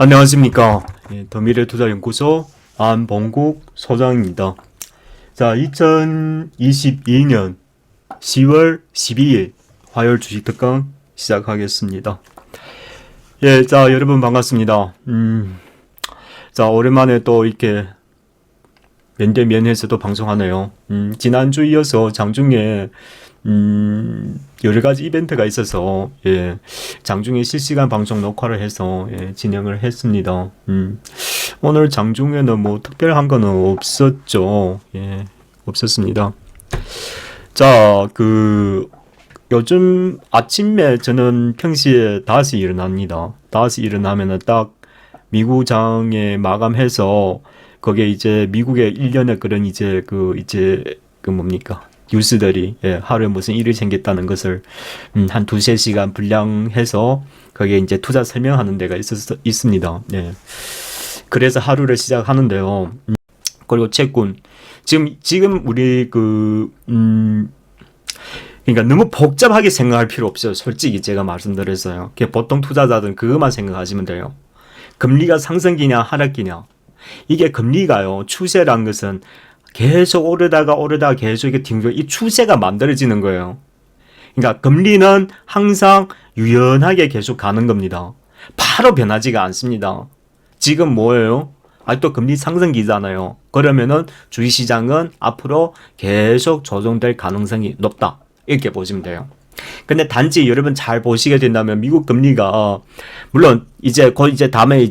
안녕하십니까. 더미래투자연구소 안봉국 소장입니다. 자, 2022년 10월 12일 화요일 주식 특강 시작하겠습니다. 예, 자, 여러분 반갑습니다. 자, 오랜만에 또 이렇게 면대면해서 또 방송하네요. 지난주 이어서 장중에 여러 가지 이벤트가 있어서, 예, 장중에 실시간 방송 녹화를 해서, 예, 진행을 했습니다. 오늘 장중에는 뭐 특별한 거는 없었죠. 예, 없었습니다. 자, 요즘 아침에 저는 평시에 5시 일어납니다. 5시 일어나면은 딱 미국장에 마감해서, 거기에 이제 미국의 일련의 그런 뭡니까? 뉴스들이, 예, 하루에 무슨 일이 생겼다는 것을 한 두세 시간 분량해서 거기에 이제 투자 설명하는 데가 있습니다. 예. 그래서 하루를 시작하는데요. 그리고 채권. 지금 우리 그러니까 너무 복잡하게 생각할 필요 없어요. 솔직히 제가 말씀드렸어요. 보통 투자자들은 그것만 생각하시면 돼요. 금리가 상승기냐 하락기냐. 이게 금리가요, 추세란 것은 계속 오르다가 계속 이게 이 추세가 만들어지는 거예요. 그러니까 금리는 항상 유연하게 계속 가는 겁니다. 바로 변하지가 않습니다. 지금 뭐예요? 아직도 금리 상승기잖아요. 그러면은 주식시장은 앞으로 계속 조정될 가능성이 높다. 이렇게 보시면 돼요. 근데 단지 여러분 잘 보시게 된다면 미국 금리가 물론 이제 다음에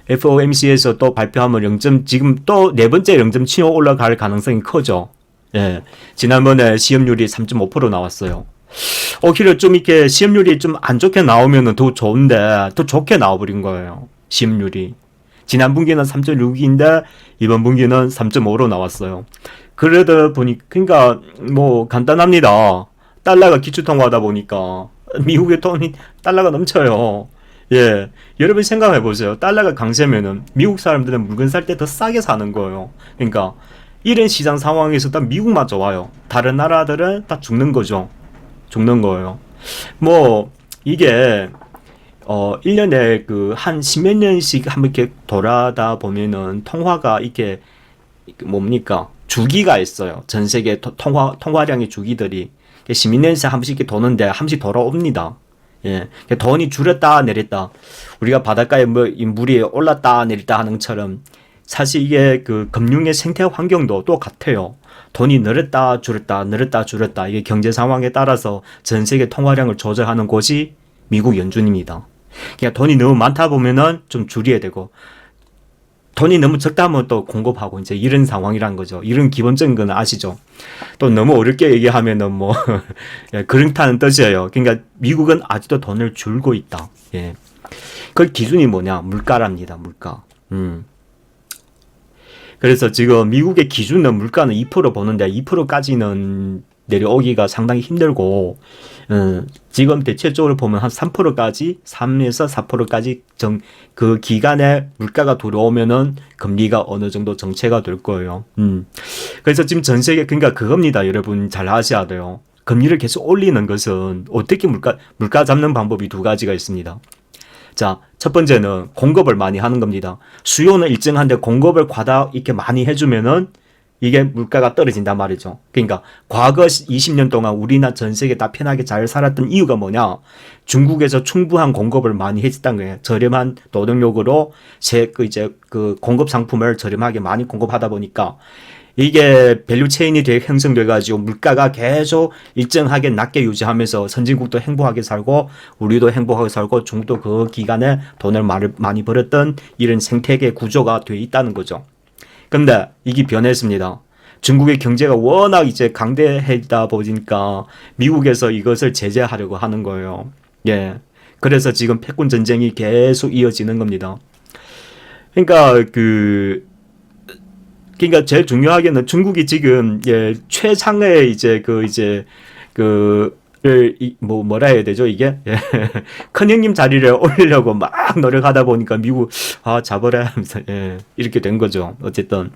FOMC에서 또 발표하면 지금 또 네 번째 0.75 올라갈 가능성이 크죠. 예. 지난번에 시험률이 3.5% 나왔어요. 오히려 좀 이렇게 시험률이 좀 안 좋게 나오면은 더 좋은데 더 좋게 나와버린 거예요. 시험률이. 지난 분기는 3.6인데 이번 분기는 3.5로 나왔어요. 그러다 보니 그러니까 뭐 간단합니다. 달러가 기축통화하다 보니까 미국의 돈이 달러가 넘쳐요. 예, 여러분 생각해 보세요. 달러가 강세면은 미국 사람들은 물건 살 때 더 싸게 사는 거예요. 그러니까 이런 시장 상황에서 딱 미국만 좋아요. 다른 나라들은 다 죽는 거죠. 죽는 거예요. 뭐 이게 1년에 한 십몇 년씩 한번 이렇게 돌아다 보면은 통화가 이렇게 뭡니까? 주기가 있어요. 전 세계 통화량의 주기들이 십몇 년씩 한 번씩 이렇게 도는데 한 번씩 돌아옵니다. 예, 돈이 줄었다 내렸다. 우리가 바닷가에 물이 올랐다 내렸다 하는 것처럼 사실 이게 금융의 생태 환경도 똑같아요. 돈이 늘었다 줄었다 늘었다 줄었다. 이게 경제 상황에 따라서 전 세계 통화량을 조절하는 곳이 미국 연준입니다. 그러니까 돈이 너무 많다 보면은 좀 줄여야 되고, 돈이 너무 적다 하면 또 공급하고, 이제 이런 상황이란 거죠. 이런 기본적인 건 아시죠? 또 너무 어렵게 얘기하면은 뭐, 예, 그렇다는 뜻이에요. 그러니까 미국은 아직도 돈을 줄고 있다. 예. 그 기준이 뭐냐? 물가랍니다, 물가. 그래서 지금 미국의 기준은 물가는 2% 보는데 2%까지는 내려오기가 상당히 힘들고, 지금 대체적으로 보면 한 3%까지, 3에서 4%까지 그 기간에 물가가 들어오면은 금리가 어느 정도 정체가 될 거예요. 그래서 지금 전 세계, 그러니까 그겁니다. 여러분 잘 아셔야 돼요. 금리를 계속 올리는 것은 어떻게 물가 잡는 방법이 두 가지가 있습니다. 자, 첫 번째는 공급을 많이 하는 겁니다. 수요는 일정한데 공급을 이렇게 많이 해주면은 이게 물가가 떨어진단 말이죠. 그러니까 과거 20년 동안 우리나 전 세계 다 편하게 잘 살았던 이유가 뭐냐? 중국에서 충분한 공급을 많이 해줬다는 거예요. 저렴한 노동력으로 공급 상품을 저렴하게 많이 공급하다 보니까 이게 밸류 체인이 되게 형성돼 가지고 물가가 계속 일정하게 낮게 유지하면서 선진국도 행복하게 살고 우리도 행복하게 살고 중국도 그 기간에 돈을 많이 벌었던 이런 생태계 구조가 되어 있다는 거죠. 근데 이게 변했습니다. 중국의 경제가 워낙 이제 강대해다 보니까 미국에서 이것을 제재하려고 하는 거예요. 예. 그래서 지금 패권 전쟁이 계속 이어지는 겁니다. 그러니까 제일 중요하게는 중국이 지금, 예, 최상의 뭐라 해야 되죠, 이게? 예. 큰형님 자리를 올리려고 막 노력하다 보니까 미국, 잡아라 하면서, 예, 이렇게 된 거죠. 어쨌든.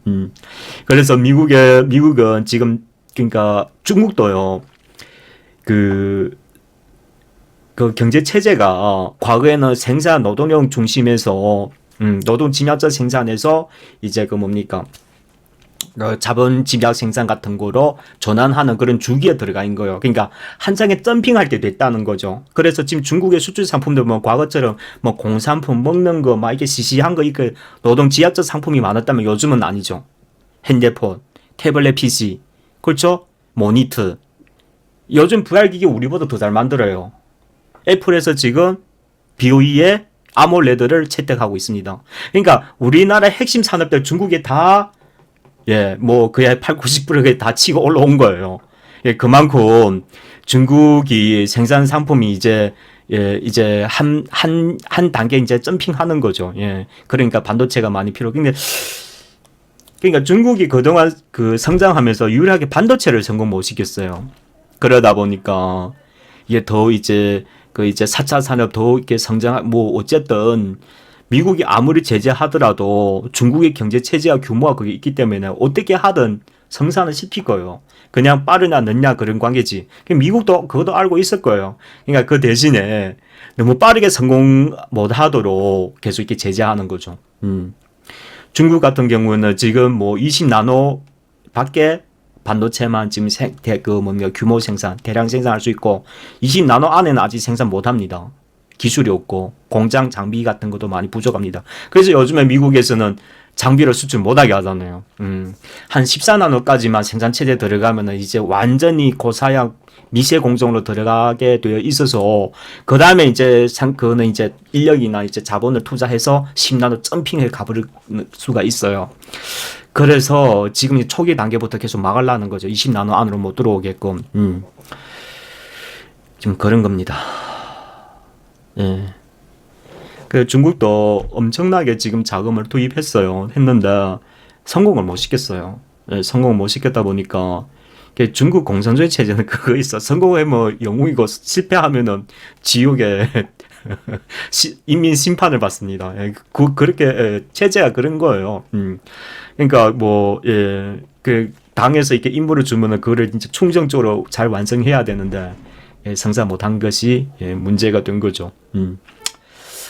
그래서 미국은 지금, 그러니까 중국도요, 그 경제 체제가 과거에는 생산 노동력 중심에서 노동 집약적 생산에서 이제 그 뭡니까? 자본 집약 생산 같은 거로 전환하는 그런 주기에 들어가 있는 거예요. 그러니까 한 장에 점핑할 때 됐다는 거죠. 그래서 지금 중국의 수출 상품들 뭐 과거처럼 뭐 공산품 먹는 거 막 이게 시시한 거 이렇게 노동 집약적 상품이 많았다면 요즘은 아니죠. 핸드폰, 태블릿 PC, 그렇죠? 모니터. 요즘 VR기기 우리보다 더 잘 만들어요. 애플에서 지금 BOE의 아몰레드를 채택하고 있습니다. 그러니까 우리나라 핵심 산업들 중국에 다 뭐 그야 8, 90%가 다 치고 올라온 거예요. 그만큼 중국이 생산 상품이 이제 이제 한 단계 이제 점핑하는 거죠. 그러니까 반도체가 많이 필요. 근데 그러니까 중국이 그동안 그 성장하면서 유일하게 반도체를 성공 못 시켰어요. 그러다 보니까 이게 더 이제 그 이제 4차 산업 더 이렇게 뭐 어쨌든 미국이 아무리 제재하더라도 중국의 경제 체제와 규모가 그게 있기 때문에 어떻게 하든 성산을 시킬 거예요. 그냥 빠르냐 늦냐 그런 관계지. 미국도 그것도 알고 있을 거예요. 그러니까 그 대신에 너무 빠르게 성공 못 하도록 계속 이렇게 제재하는 거죠. 중국 같은 경우는 지금 뭐 20나노 밖에 반도체만 지금 규모 생산, 대량 생산할 수 있고 20나노 안에는 아직 생산 못 합니다. 기술이 없고 공장 장비 같은 것도 많이 부족합니다. 그래서 요즘에 미국에서는 장비를 수출 못하게 하잖아요. 한 14나노까지만 생산 체제 들어가면은 이제 완전히 고사양 미세 공정으로 들어가게 되어 있어서 그 다음에 이제 그거는 이제 인력이나 이제 자본을 투자해서 10나노 점핑을 가버릴 수가 있어요. 그래서 지금 초기 단계부터 계속 막으려는 거죠. 20나노 안으로 못 들어오게끔. 지금 그런 겁니다. 그 중국도 엄청나게 지금 자금을 투입했어요. 했는데 성공을 못 시켰어요. 성공을 못 시켰다 보니까 중국 공산주의 체제는 그거 있어. 성공해 뭐 영웅이고 실패하면은 지옥에 인민 심판을 받습니다. 그렇게 체제가 그런 거예요. 그러니까 뭐 그 당에서 이렇게 임무를 주면은 그거를 진짜 충정적으로 잘 완성해야 되는데 성사 못한 것이 문제가 된 거죠.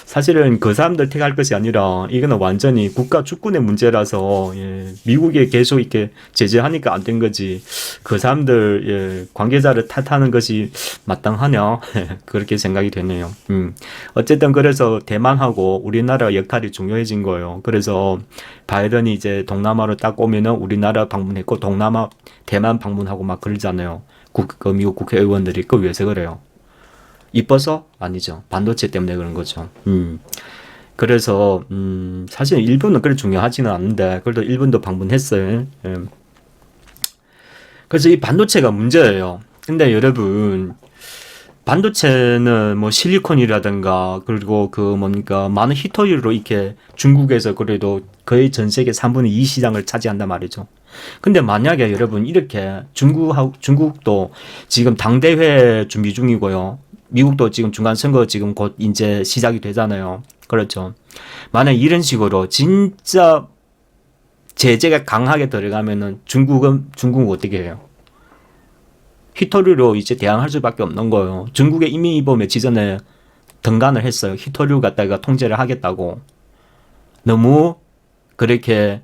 사실은 그 사람들 택할 것이 아니라 이거는 완전히 국가 주권의 문제라서 미국에 계속 이렇게 제재하니까 안 된 거지. 그 사람들 관계자를 탓하는 것이 마땅하냐 그렇게 생각이 되네요. 어쨌든 그래서 대만하고 우리나라 역할이 중요해진 거예요. 그래서 바이든이 이제 동남아로 딱 오면은 우리나라 방문했고 대만 방문하고 막 그러잖아요. 그 미국 국회의원들이 그 왜서 그래요? 이뻐서? 아니죠. 반도체 때문에 그런 거죠. 그래서 사실 일본은 그렇게 중요하지는 않은데 그래도 일본도 방문했어요. 그래서 이 반도체가 문제예요. 근데 여러분 반도체는 뭐 실리콘이라든가 그리고 그 뭡니까 많은 히터리로 이렇게 중국에서 그래도 거의 전 세계 3분의 2 시장을 차지한단 말이죠. 근데 만약에 여러분 이렇게 중국도 지금 당대회 준비 중이고요. 미국도 지금 중간선거 지금 곧 이제 시작이 되잖아요. 그렇죠. 만약 이런 식으로 진짜 제재가 강하게 들어가면은 중국은 어떻게 해요? 히토류로 이제 대항할 수밖에 없는 거예요. 중국에 이미 뭐 며칠 전에 등간을 했어요. 히토류 갖다가 통제를 하겠다고. 너무 그렇게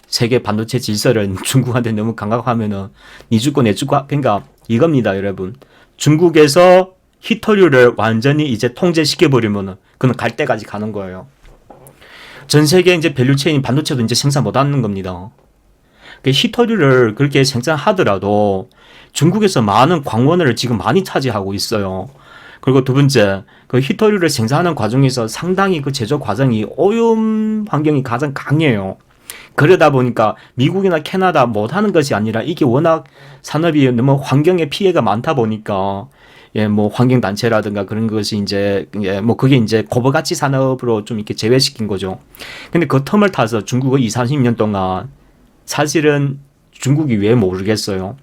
세계 반도체 질서를 중국한테 너무 강압하면은 니 죽고 내 죽고 그러니까 이겁니다, 여러분. 중국에서 히토류를 완전히 이제 통제시켜버리면은 그는 갈 때까지 가는 거예요. 전 세계 이제 밸류체인 반도체도 이제 생산 못 하는 겁니다. 히토류를 그렇게 생산하더라도 중국에서 많은 광원을 지금 많이 차지하고 있어요. 그리고 두 번째, 그 히토류를 생산하는 과정에서 상당히 그 제조 과정이 오염 환경이 가장 강해요. 그러다 보니까 미국이나 캐나다 못하는 것이 아니라 이게 워낙 산업이 너무 환경에 피해가 많다 보니까 뭐 환경단체라든가 그런 것이 이제 뭐 그게 이제 고부가치 산업으로 좀 이렇게 제외시킨 거죠. 근데 그 텀을 타서 중국은 20-30년 동안 사실은 중국이 왜 모르겠어요.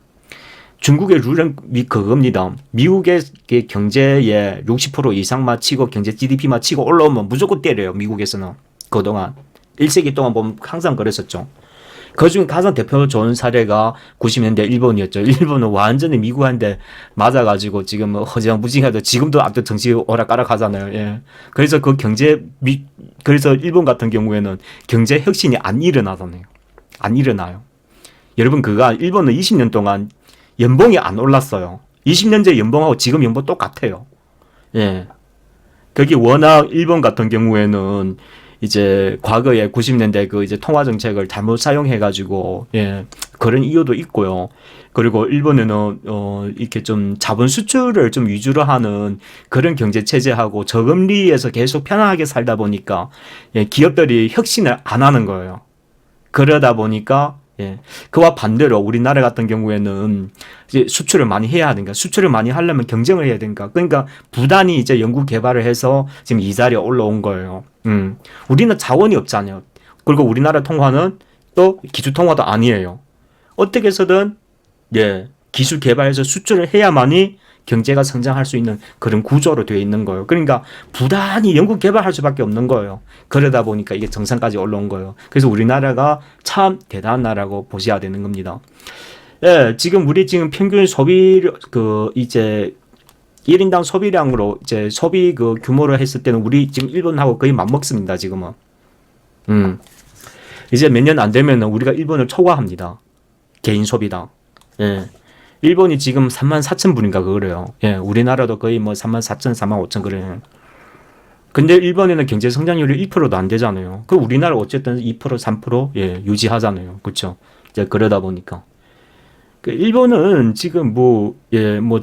중국의 룰은 그겁니다. 미국의 경제의 60% 이상만 치고 경제 GDP만 치고 올라오면 무조건 때려요. 미국에서는 그동안 1세기 동안 보면 항상 그랬었죠. 그중에 가장 대표 좋은 사례가 90년대 일본이었죠. 일본은 완전히 미국한테 맞아가지고 지금 뭐 허지양부지하도 지금도 아무튼 정치 오락가락 하잖아요. 예. 그래서 그래서 일본 같은 경우에는 경제 혁신이 안 일어나잖아요. 안 일어나요. 여러분, 일본은 20년 동안 연봉이 안 올랐어요. 20년째 연봉하고 지금 연봉 똑같아요. 예. 그게 워낙 일본 같은 경우에는 이제 과거에 90년대 이제 통화 정책을 잘못 사용해가지고, 예, 그런 이유도 있고요. 그리고 일본에는 이렇게 좀 자본 수출을 좀 위주로 하는 그런 경제 체제하고 저금리에서 계속 편안하게 살다 보니까, 예, 기업들이 혁신을 안 하는 거예요. 그러다 보니까, 예, 그와 반대로 우리나라 같은 경우에는 이제 수출을 많이 해야 하니까, 수출을 많이 하려면 경쟁을 해야 되니까, 그러니까 부단히 이제 연구 개발을 해서 지금 이 자리에 올라온 거예요. 우리는 자원이 없잖아요. 그리고 우리나라 통화는 또 기술 통화도 아니에요. 어떻게 해서든, 예, 기술 개발해서 수출을 해야만이 경제가 성장할 수 있는 그런 구조로 되어 있는 거예요. 그러니까 부단히 연구 개발할 수밖에 없는 거예요. 그러다 보니까 이게 정상까지 올라온 거예요. 그래서 우리나라가 참 대단한 나라고 보셔야 되는 겁니다. 예, 우리 평균 이제 1인당 소비량으로 이제 소비 규모로 했을 때는 우리 지금 일본하고 거의 맞먹습니다, 지금은. 이제 몇 년 안 되면 우리가 일본을 초과합니다. 개인 소비당. 예. 일본이 지금 34,000불인가 그래요. 예, 우리나라도 거의 뭐 34,000, 45,000 그래요. 근데 일본에는 경제 성장률이 1%도 안 되잖아요. 그 우리나라 어쨌든 2%, 3% 예, 유지하잖아요. 그렇죠? 이제 그러다 보니까 일본은 지금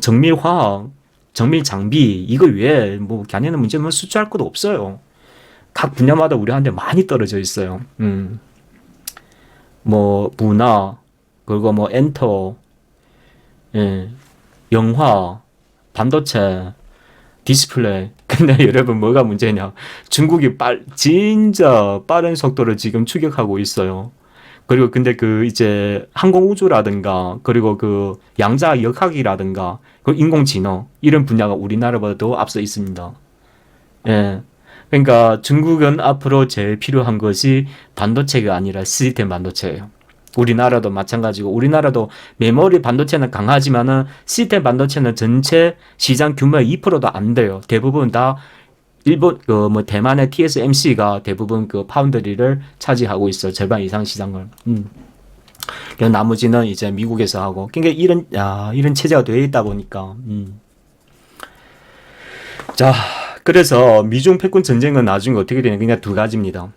정밀화학, 정밀장비 이거 외에 걔네는 문제 수출할 것도 없어요. 각 분야마다 우리한테 많이 떨어져 있어요. 문화 그리고 엔터, 예, 영화, 반도체, 디스플레이. 근데 여러분 뭐가 문제냐? 중국이 진짜 빠른 속도로 지금 추격하고 있어요. 그리고 근데 이제 항공우주라든가 그리고 양자역학이라든가 인공지능 이런 분야가 우리나라보다 더 앞서 있습니다. 예. 그러니까 중국은 앞으로 제일 필요한 것이 반도체가 아니라 시스템 반도체예요. 우리나라도 마찬가지고 우리나라도 메모리 반도체는 강하지만은 시스템 반도체는 전체 시장 규모의 2%도 안 돼요. 대부분 다 일본 대만의 TSMC가 대부분 파운드리를 차지하고 있어요. 절반 이상 시장을. 나머지는 이제 미국에서 하고. 그러니까 이런 체제가 되어 있다 보니까. 자, 그래서 미중 패권 전쟁은 나중에 어떻게 되냐? 그냥 두 가지입니다.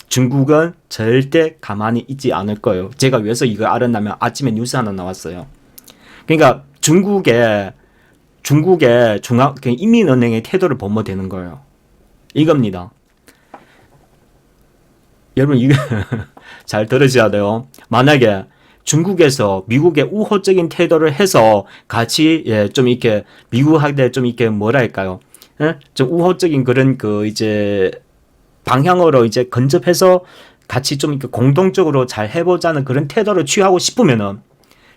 중국은 절대 가만히 있지 않을 거예요. 제가 왜서 이걸 알았냐면 아침에 뉴스 하나 나왔어요. 그러니까 중국의 인민은행의 태도를 보면 되는 거예요. 이겁니다. 여러분 이거 잘 들으셔야 돼요. 만약에 중국에서 미국의 우호적인 태도를 해서 같이 좀 이렇게 미국한테 좀 이렇게 뭐랄까요? 좀 우호적인 그런 이제 방향으로 이제 근접해서 같이 좀 이렇게 공동적으로 잘 해보자는 그런 태도를 취하고 싶으면은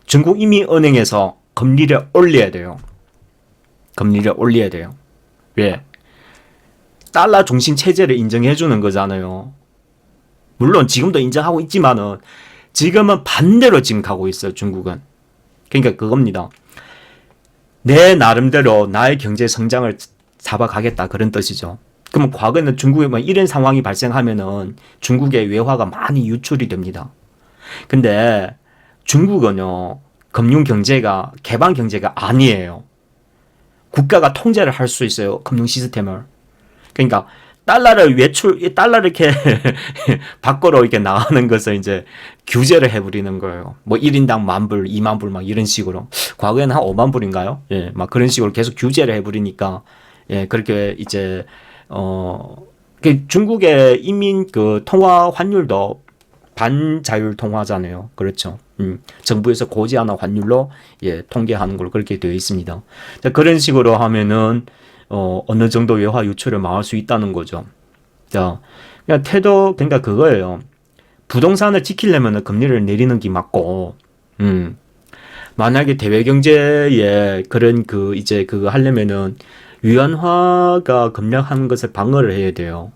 중국 인민은행에서 금리를 올려야 돼요. 금리를 올려야 돼요. 왜? 달러 중심 체제를 인정해 주는 거잖아요. 물론 지금도 인정하고 있지만은 지금은 반대로 지금 가고 있어요, 중국은. 그러니까 그겁니다. 내 나름대로 나의 경제 성장을 잡아가겠다 그런 뜻이죠. 그러면 과거에는 중국에 이런 상황이 발생하면은 중국의 외화가 많이 유출이 됩니다. 근데 중국은요, 금융 경제가 개방 경제가 아니에요. 국가가 통제를 할 수 있어요, 금융 시스템을. 그러니까 달러를 이렇게 밖으로 이렇게 나가는 것을 이제 규제를 해버리는 거예요. 1인당 10,000불, 20,000불 막 이런 식으로. 과거에는 한 50,000불인가요? 예, 막 그런 식으로 계속 규제를 해버리니까, 예, 그렇게 이제, 중국의 인민 통화 환율도 반자율 통화잖아요. 그렇죠. 정부에서 고지하는 환율로 예, 통계하는 걸로 그렇게 되어 있습니다. 자, 그런 식으로 하면은 어느 정도 외화 유출을 막을 수 있다는 거죠. 자, 그러니까 그거예요. 부동산을 지키려면 금리를 내리는 게 맞고, 만약에 대외 경제에 그런 이제 그거 하려면은 위안화가 급락하는 것을 방어를 해야 돼요.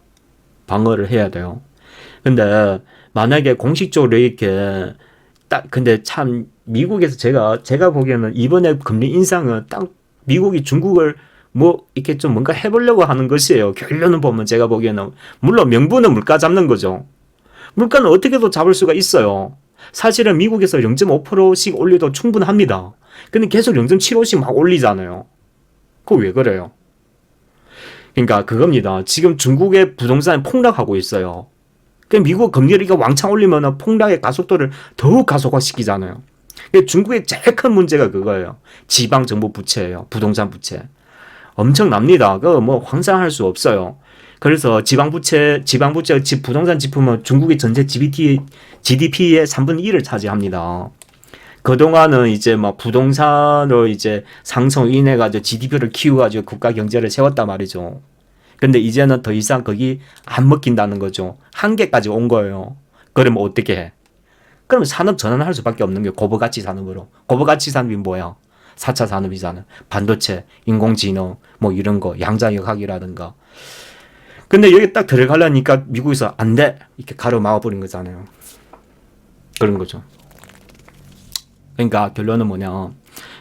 방어를 해야 돼요. 근데 만약에 공식적으로 이렇게 딱 근데 참 미국에서 제가 보기에는 이번에 금리 인상은 딱 미국이 중국을 뭐 이렇게 좀 뭔가 해보려고 하는 것이에요. 결론은 보면 제가 보기에는 물론 명분은 물가 잡는 거죠. 물가는 어떻게도 잡을 수가 있어요. 사실은 미국에서 0.5%씩 올려도 충분합니다. 근데 계속 0.75씩 막 올리잖아요. 그거 왜 그래요? 그러니까 그겁니다. 지금 중국의 부동산이 폭락하고 있어요. 그 미국 금리를 이거 왕창 올리면 폭락의 가속도를 더욱 가속화시키잖아요. 중국의 제일 큰 문제가 그거예요. 지방 정부 부채예요. 부동산 부채. 엄청납니다. 그거 뭐 황상할 수 없어요. 그래서 지방 부채, 부동산 지품은 중국의 전체 GDP의 3분의 1을 차지합니다. 그동안은 이제 막 부동산으로 이제 상승 인해가지고 GDP를 키워가지고 국가 경제를 세웠단 말이죠. 근데 이제는 더 이상 거기 안 먹힌다는 거죠. 한계까지 온 거예요. 그러면 어떻게 해? 그러면 산업 전환할 수밖에 없는 게 고부가치 산업으로. 고부가치 산업이 뭐야? 4차 산업이잖아. 반도체, 인공지능, 뭐 이런 거, 양자역학이라든가. 근데 여기 딱 들어가려니까 미국에서 안 돼! 이렇게 가로막아버린 거잖아요. 그런 거죠. 그러니까 결론은 뭐냐.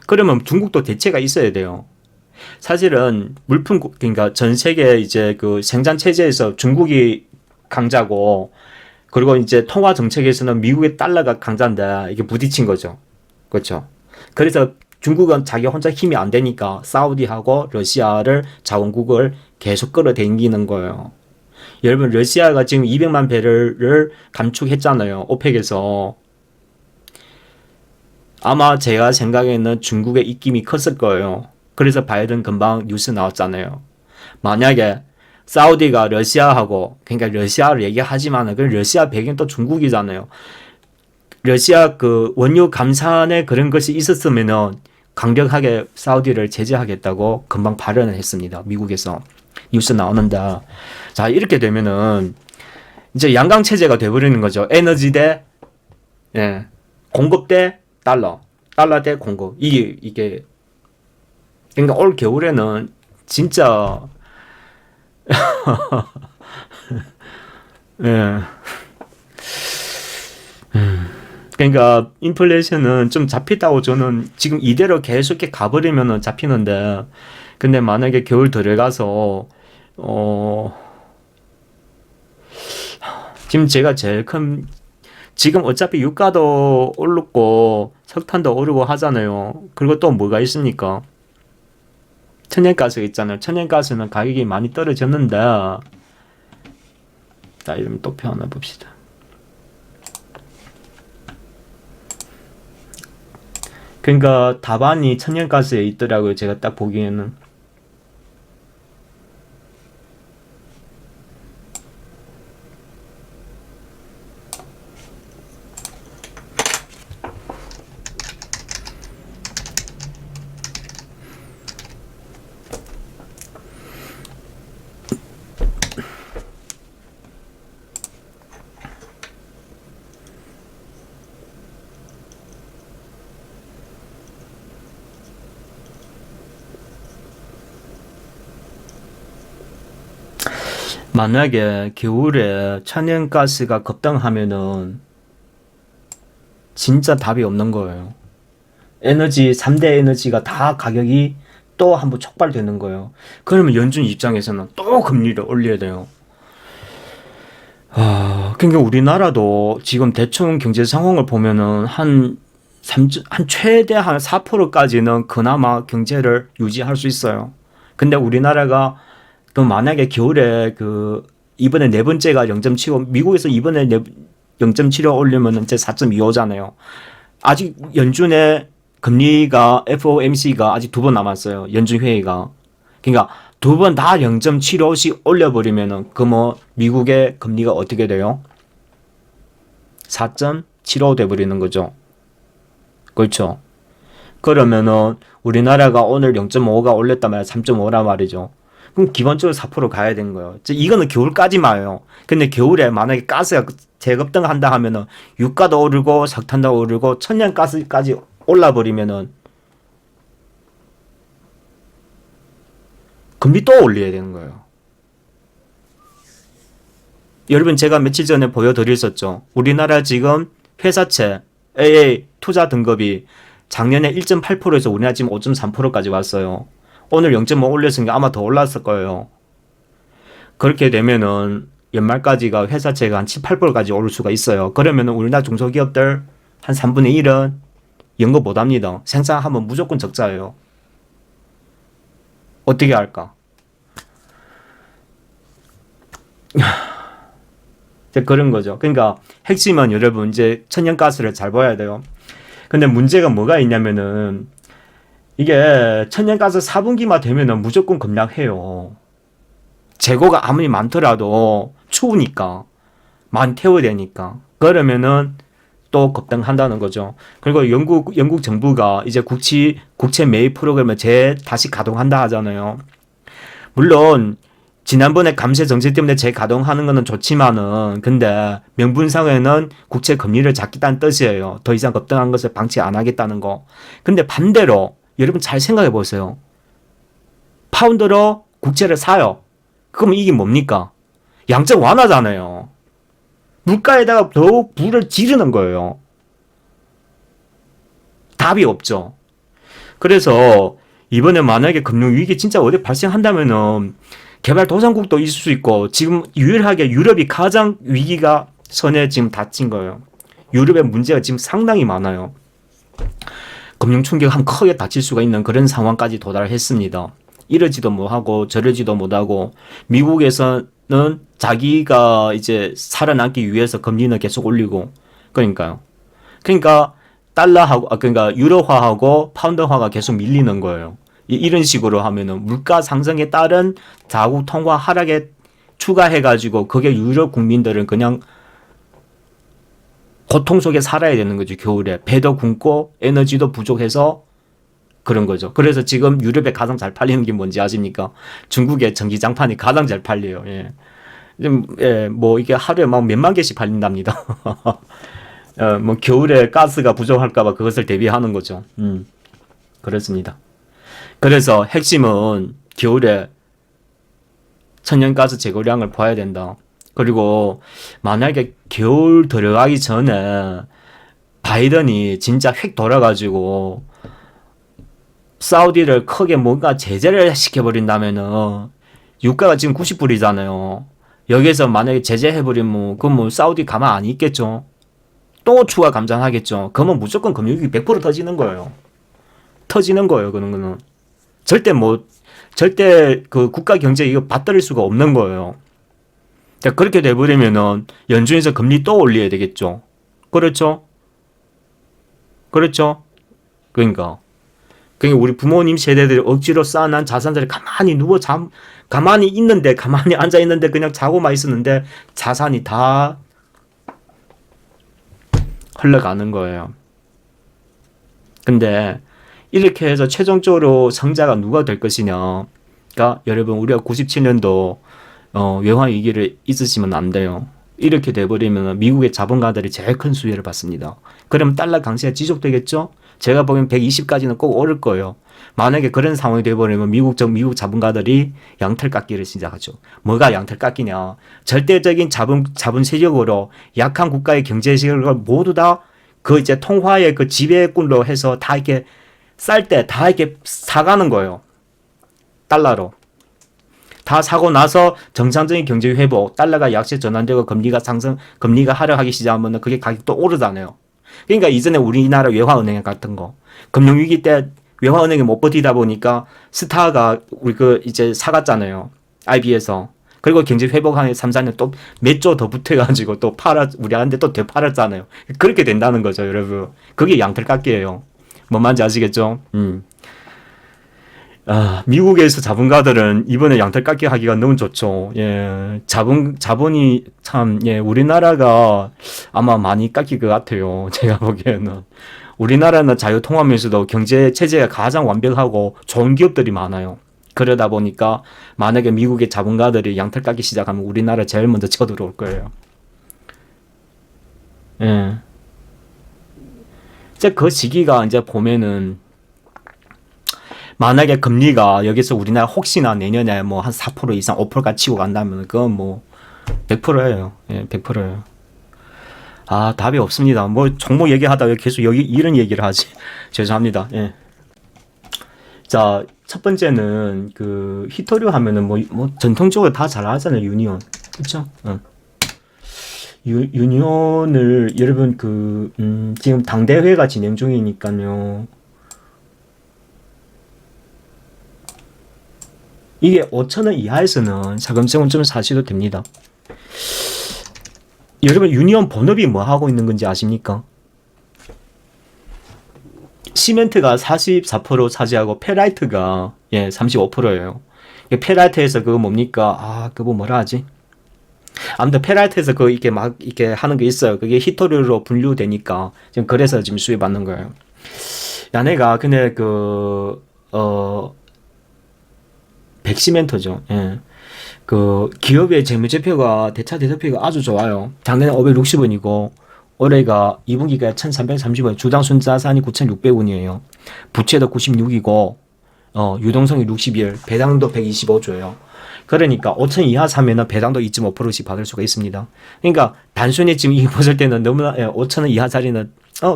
그러면 중국도 대체가 있어야 돼요. 사실은 그러니까 전 세계 이제 그 생산 체제에서 중국이 강자고, 그리고 이제 통화 정책에서는 미국의 달러가 강자인데 이게 부딪힌 거죠. 그렇죠. 그래서 중국은 자기 혼자 힘이 안 되니까 사우디하고 러시아를 자원국을 계속 끌어당기는 거예요. 여러분 러시아가 지금 200만 배럴을 감축했잖아요. 오펙에서. 아마 제가 생각에는 중국의 입김이 컸을 거예요. 그래서 바이든 금방 뉴스 나왔잖아요. 만약에 사우디가 러시아하고, 그러니까 러시아를 얘기하지만 그 러시아 배경 또 중국이잖아요. 러시아 그 원유 감산에 그런 것이 있었으면은 강력하게 사우디를 제재하겠다고 금방 발언을 했습니다. 미국에서 뉴스 나오는데, 자 이렇게 되면은 이제 양강 체제가 돼버리는 거죠. 에너지 대 공급 대 달러 대 공급. 이게 그러니까 올 겨울에는 진짜 예. 그러니까 인플레이션은 좀 잡히다고 저는 지금 이대로 계속 이렇게 가버리면은 잡히는데, 근데 만약에 겨울 들어가서 지금 제가 제일 큰 지금 어차피 유가도 오르고 석탄도 오르고 하잖아요. 그리고 또 뭐가 있습니까? 천연가스 있잖아요. 천연가스는 가격이 많이 떨어졌는데, 자 이러면 또 표현해 봅시다. 그러니까 답안이 천연가스에 있더라고요. 제가 딱 보기에는. 만약에 겨울에 천연가스가 급등하면은 진짜 답이 없는 거예요. 3대 에너지가 다 가격이 또 한번 촉발되는 거예요. 그러면 연준 입장에서는 또 금리를 올려야 돼요. 그러니까 우리나라도 지금 대충 경제 상황을 보면은 한 최대 한 4%까지는 그나마 경제를 유지할 수 있어요. 근데 우리나라가 그 만약에 겨울에 이번에 네 번째가 0.75, 미국에서 이번에 0.75 올리면 이제 4.25잖아요. 아직 연준의 금리가 FOMC가 아직 2번 남았어요. 연준 회의가. 그러니까 2번 다 0.75씩 올려버리면은 미국의 금리가 어떻게 돼요? 4.75 돼버리는 거죠. 그렇죠. 그러면은 우리나라가 오늘 0.5가 올렸다면 3.5란 말이죠. 그럼 기본적으로 4% 가야 되는 거예요. 이거는 겨울까지만요. 근데 겨울에 만약에 가스가 재급등한다 하면은 유가도 오르고 석탄도 오르고 천연가스까지 올라버리면은 금리 또 올려야 되는 거예요. 여러분 제가 며칠 전에 보여드렸었죠. 우리나라 지금 회사채 AA 투자 등급이 작년에 1.8%에서 우리나라 지금 5.3%까지 왔어요. 오늘 0.5 올렸으니까 아마 더 올랐을 거예요. 그렇게 되면은 연말까지가 회사채가 한 7, 8%까지 오를 수가 있어요. 그러면은 우리나라 중소기업들 한 3분의 1은 연거 못 합니다. 생산하면 무조건 적자예요. 어떻게 할까? 이제 그런 거죠. 그러니까 핵심은 여러분 이제 천연가스를 잘 봐야 돼요. 근데 문제가 뭐가 있냐면은 이게 천연가스 4분기만 되면은 무조건 급락해요. 재고가 아무리 많더라도 추우니까 많이 태워야 되니까 그러면은 또 급등한다는 거죠. 그리고 영국 정부가 이제 국채 매입 프로그램을 다시 가동한다 하잖아요. 물론 지난번에 감세 정책 때문에 재가동하는 거는 좋지만은 근데 명분상에는 국채 금리를 잡겠다는 뜻이에요. 더 이상 급등한 것을 방치 안 하겠다는 거. 근데 반대로 여러분 잘 생각해 보세요. 파운드로 국채를 사요. 그럼 이게 뭡니까? 양적 완화잖아요. 물가에다가 더욱 불을 지르는 거예요. 답이 없죠. 그래서 이번에 만약에 금융위기 진짜 어디 발생한다면은 개발도상국도 있을 수 있고 지금 유일하게 유럽이 가장 위기가 선에 지금 닥친 거예요. 유럽의 문제가 지금 상당히 많아요. 금융 충격하면 크게 다칠 수가 있는 그런 상황까지 도달했습니다. 이러지도 못하고 저러지도 못하고 미국에서는 자기가 이제 살아남기 위해서 금리는 계속 올리고 그러니까 달러하고 그러니까 유로화하고 파운드화가 계속 밀리는 거예요. 이런 식으로 하면은 물가 상승에 따른 자국 통화 하락에 추가해가지고 그게 유럽 국민들은 그냥 고통 속에 살아야 되는 거죠. 겨울에 배도 굶고 에너지도 부족해서 그런 거죠. 그래서 지금 유럽에 가장 잘 팔리는 게 뭔지 아십니까? 중국의 전기장판이 가장 잘 팔려요. 예. 뭐 이게 하루에 막 몇만 개씩 팔린답니다. 뭐 겨울에 가스가 부족할까봐 그것을 대비하는 거죠. 그렇습니다. 그래서 핵심은 겨울에 천연가스 재고량을 봐야 된다. 그리고 만약에 겨울 들어가기 전에 바이든이 진짜 휙 돌아가지고 사우디를 크게 뭔가 제재를 시켜버린다면은 유가가 지금 90불이잖아요. 여기서 만약에 제재해버리면 그럼 뭐 사우디 가만 안 있겠죠. 또 추가 감산하겠죠. 그러면 무조건 금융위기 100% 터지는 거예요. 터지는 거예요. 그런 거는 절대 그 국가 경제 이거 받들을 수가 없는 거예요. 그렇게 돼버리면은 연준에서 금리 또 올려야 되겠죠. 그렇죠? 그러니까 우리 부모님 세대들이 억지로 쌓아난 자산들이 가만히 있는데 가만히 앉아 있는데 그냥 자고만 있었는데 자산이 다 흘러가는 거예요. 근데 이렇게 해서 최종적으로 성자가 누가 될 것이냐. 그러니까 여러분 우리가 97년도 외환 위기를 있으시면 안 돼요. 이렇게 돼버리면 미국의 자본가들이 제일 큰 수혜를 받습니다. 그러면 달러 강세가 지속되겠죠? 제가 보기엔 120까지는 꼭 오를 거예요. 만약에 그런 상황이 돼버리면 미국 자본가들이 양털 깎기를 시작하죠. 뭐가 양털 깎기냐? 절대적인 자본 세력으로 약한 국가의 경제 세력을 모두 다 그 이제 통화의 그 지배꾼로 해서 다 이렇게 쌀 때 다 이렇게 사가는 거예요. 달러로. 다 사고 나서 정상적인 경제 회복, 달러가 약세 전환되고 금리가 하락하기 시작하면 그게 가격이 또 오르잖아요. 그러니까 이전에 우리나라 외화은행 같은 거, 금융위기 때 외화은행이 못 버티다 보니까 스타가 우리 이제 사갔잖아요. IB에서. 그리고 경제 회복한 3, 4년 또 몇 조 더 붙어가지고 또 우리한테 또 되팔았잖아요. 그렇게 된다는 거죠, 여러분. 그게 양털 깎기예요. 뭔 말인지 아시겠죠? 미국에서 자본가들은 이번에 양털 깎기 하기가 너무 좋죠. 예. 자본이 참, 예, 우리나라가 아마 많이 깎일 것 같아요. 제가 보기에는. 우리나라는 자유통화면서도 경제 체제가 가장 완벽하고 좋은 기업들이 많아요. 그러다 보니까 만약에 미국의 자본가들이 양털 깎기 시작하면 우리나라 제일 먼저 쳐들어올 거예요. 예. 이제 그 시기가 이제 보면은 만약에 금리가 여기서 우리나라 혹시나 내년에 뭐 한 4% 이상 5%까지 치고 간다면 그건 뭐 100%예요. 예, 100%예요. 아, 답이 없습니다. 뭐 종목 얘기하다가 계속 여기 이런 얘기를 하지. 죄송합니다. 예. 자, 첫 번째는 그 히토류 하면은 뭐 전통적으로 다 잘 하잖아요. 유니온. 그쵸? 유니온을 여러분 지금 당대회가 진행 중이니까요. 이게 5,000원 이하에서는 자금성은 좀 사셔도 됩니다. 여러분 유니온 본업이 뭐 하고 있는 건지 아십니까? 시멘트가 44% 차지하고 페라이트가 35%예요. 페라이트에서 그거 뭡니까? 아, 그거 뭐라 하지? 아무튼 페라이트에서 그 이렇게 막 이렇게 하는 게 있어요. 그게 히토류로 분류되니까 지금 그래서 지금 수입 받는 거예요. 야네가 근데 백시멘토죠. 예. 그 기업의 재무제표가 대차 대조표가 아주 좋아요. 작년에 560원이고 올해가 2분기가 1,330원, 주당 순자산이 9,600원이에요. 부채도 96이고 유동성이 61, 배당도 125조예요. 그러니까 5천 이하 사면은 배당도 2.5%씩 받을 수가 있습니다. 그러니까 단순히 지금 이거 보실 때는 너무나 5천 원 이하짜리는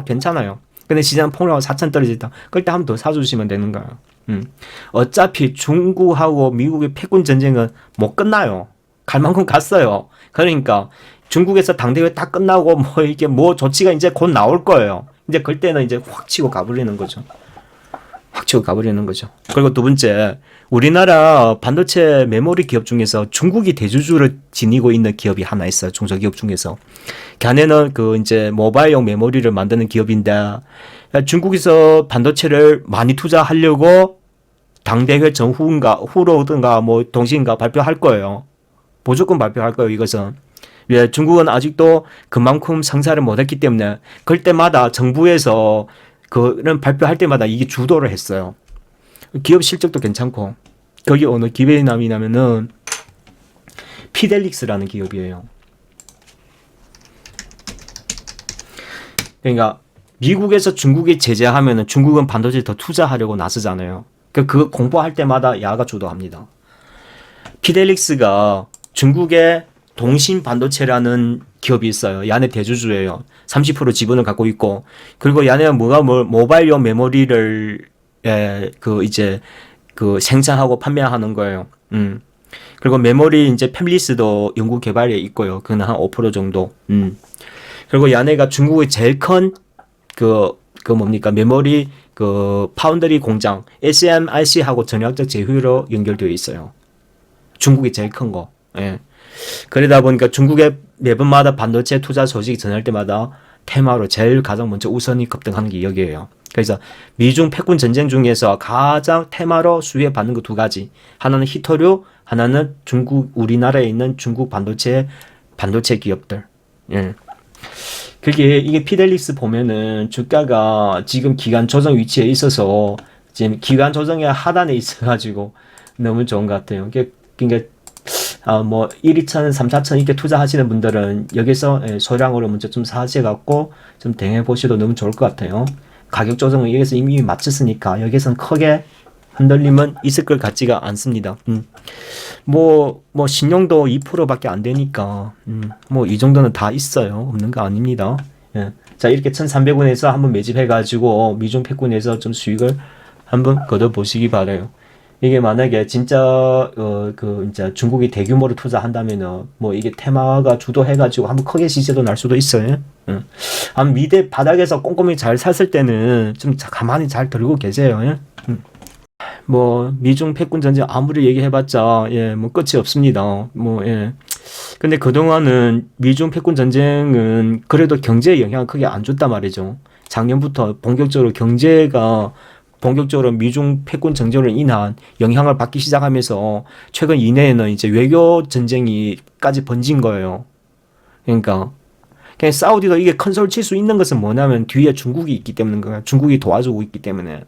괜찮아요. 근데 시장 폭락하고 4천 떨어졌다. 그럴 때 한 번 더 사주시면 되는 거예요. 어차피 중국하고 미국의 패권 전쟁은 못 끝나요. 갈 만큼 갔어요. 그러니까 중국에서 당대회 딱 끝나고 뭐 이게 뭐 조치가 이제 곧 나올 거예요. 이제 그때는 이제 확 치고 가버리는 거죠. 확 치고 가버리는 거죠. 그리고 두 번째, 우리나라 반도체 메모리 기업 중에서 중국이 대주주를 지니고 있는 기업이 하나 있어요. 중소기업 중에서. 걔네는 그 이제 모바일용 메모리를 만드는 기업인데 중국에서 반도체를 많이 투자하려고 당대회 전후인가 후로든가 뭐 동시인가 발표할 거예요. 무조건 발표할 거예요. 이것은. 왜 중국은 아직도 그만큼 성사를 못했기 때문에 그럴 때마다 정부에서 그런 발표할 때마다 이게 주도를 했어요. 기업 실적도 괜찮고 거기 어느 기회남이냐면은 피델릭스라는 기업이에요. 그러니까 미국에서 중국이 제재하면은 중국은 반도체에 더 투자하려고 나서잖아요. 그거 공부할 때마다 야가 주도합니다. 피델릭스가 중국의 동신 반도체라는 기업이 있어요. 야네 대주주예요. 30% 지분을 갖고 있고, 그리고 야네가 모바일용 메모리를 생산하고 판매하는 거예요. 그리고 메모리 이제 팹리스도 연구 개발에 있고요. 그건 한 5% 정도. 그리고 야네가 중국의 제일 큰 메모리 파운드리 공장 SMIC하고 전략적 제휴로 연결되어 있어요. 중국이 제일 큰 거. 예. 그러다 보니까 중국의 매번마다 반도체 투자 소식이 전할 때마다 테마로 제일 가장 먼저 우선이 급등하는 게 여기에요. 그래서 미중 패권 전쟁 중에서 가장 테마로 수혜받는 거 두 가지. 하나는 히토류, 하나는 우리나라에 있는 중국 반도체 기업들. 예. 이게 피델릭스 보면은 주가가 지금 기간 조정 위치에 있어서 지금 기간 조정의 하단에 있어가지고 너무 좋은 것 같아요. 그러니까 1, 2천, 3, 4천 이렇게 투자하시는 분들은 여기서 소량으로 먼저 좀 사셔갖고 좀 대응해보셔도 너무 좋을 것 같아요. 가격 조정은 여기서 이미 마쳤으니까 여기서는 크게 흔들림은 있을 것 같지가 않습니다. 신용도 2%밖에 안 되니까, 이 정도는 다 있어요. 없는 거 아닙니다. 예. 자, 이렇게 1,300원에서 한번 매집해가지고 미중 패권에서 좀 수익을 한번 거둬보시기 바라요. 이게 만약에 진짜 이제 중국이 대규모로 투자한다면은 이게 테마가 주도해가지고 한번 크게 시세도 날 수도 있어요. 한 미대 바닥에서 꼼꼼히 잘 샀을 때는 좀 가만히 잘 들고 계세요. 미중 패권 전쟁 아무리 얘기해봤자 끝이 없습니다. 근데 그동안은 미중 패권 전쟁은 그래도 경제에 영향을 크게 안 줬단 말이죠. 작년부터 본격적으로 미중 패권 전쟁으로 인한 영향을 받기 시작하면서 최근 이내에는 이제 외교 전쟁이까지 번진 거예요. 그러니까 그냥 사우디도 이게 큰 소리 칠 수 있는 것은 뭐냐면 뒤에 중국이 있기 때문인 거예요. 중국이 도와주고 있기 때문에.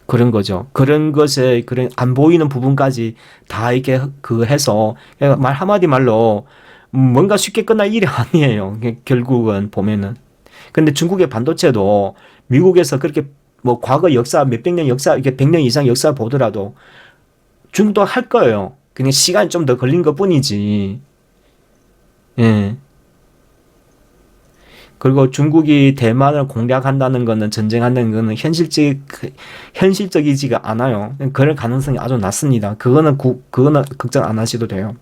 그런 거죠. 그런 것에 그런 안 보이는 부분까지 다 이렇게 해서 말 한마디 말로 뭔가 쉽게 끝날 일이 아니에요. 결국은 보면은. 근데 중국의 반도체도 미국에서 그렇게 과거 역사 몇백 년 역사 이렇게 100년 이상 역사 보더라도 중국도 할 거예요. 그냥 시간이 좀 더 걸린 것 뿐이지. 예. 그리고 중국이 대만을 공략한다는 거는, 전쟁한다는 거는 현실적이지가 않아요. 그럴 가능성이 아주 낮습니다. 그거는 걱정 안 하셔도 돼요.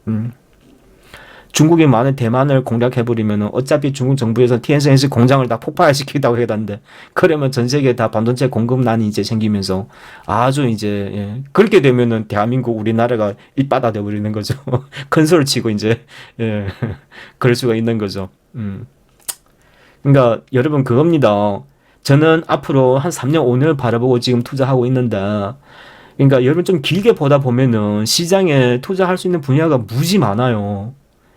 중국이 만약 대만을 공략해버리면 어차피 중국 정부에서 TSMC 공장을 다 폭파시키다고 해다는데, 그러면 전 세계 다 반도체 공급난이 이제 생기면서 아주 이제, 예, 그렇게 되면은 대한민국, 우리나라가 일바다 돼버리는 거죠. 큰 소리 치고 이제, 예, 그럴 수가 있는 거죠. 그러니까 여러분 그겁니다. 저는 앞으로 한 3년, 5년을 바라보고 지금 투자하고 있는데, 그러니까 여러분 좀 길게 보다 보면은 시장에 투자할 수 있는 분야가 무지 많아요.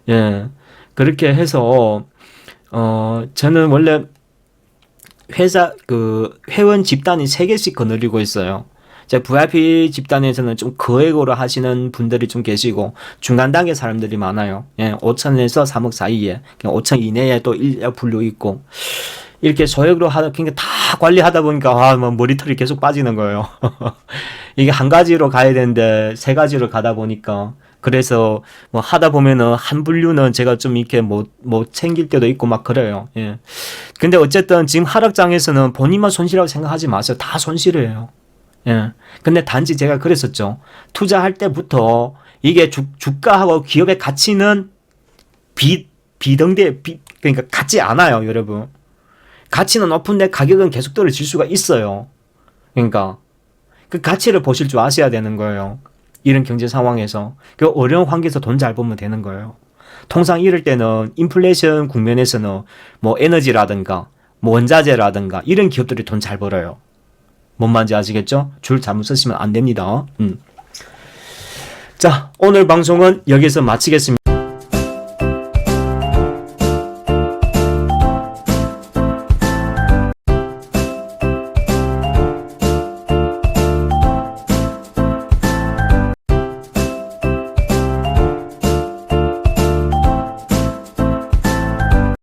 예. 그렇게 해서, 저는 원래 회원 집단이 3개씩 거느리고 있어요. 제 VIP 집단에서는 좀 거액으로 하시는 분들이 좀 계시고, 중간 단계 사람들이 많아요. 예, 5천에서 3억 사이에, 5천 이내에 또 분류 있고, 이렇게 소액으로 그러니까 다 관리하다 보니까, 뭐 머리털이 계속 빠지는 거예요. 이게 한 가지로 가야 되는데, 3가지로 가다 보니까, 그래서 뭐 하다 보면은 한 분류는 제가 좀 이렇게 뭐 챙길 때도 있고 막 그래요. 예. 근데 어쨌든 지금 하락장에서는 본인만 손실이라고 생각하지 마세요. 다 손실이에요. 예. 근데 단지 제가 그랬었죠. 투자할 때부터 이게 주가하고 기업의 가치는 그러니까 같지 않아요, 여러분. 가치는 높은데 가격은 계속 떨어질 수가 있어요. 그러니까 그 가치를 보실 줄 아셔야 되는 거예요. 이런 경제 상황에서. 그 어려운 환경에서 돈 잘 벌면 되는 거예요. 통상 이럴 때는 인플레이션 국면에서는 뭐 에너지라든가 뭐 원자재라든가 이런 기업들이 돈 잘 벌어요. 뭔 말인지 아시겠죠? 줄 잘못 쓰시면 안 됩니다. 자, 오늘 방송은 여기서 마치겠습니다.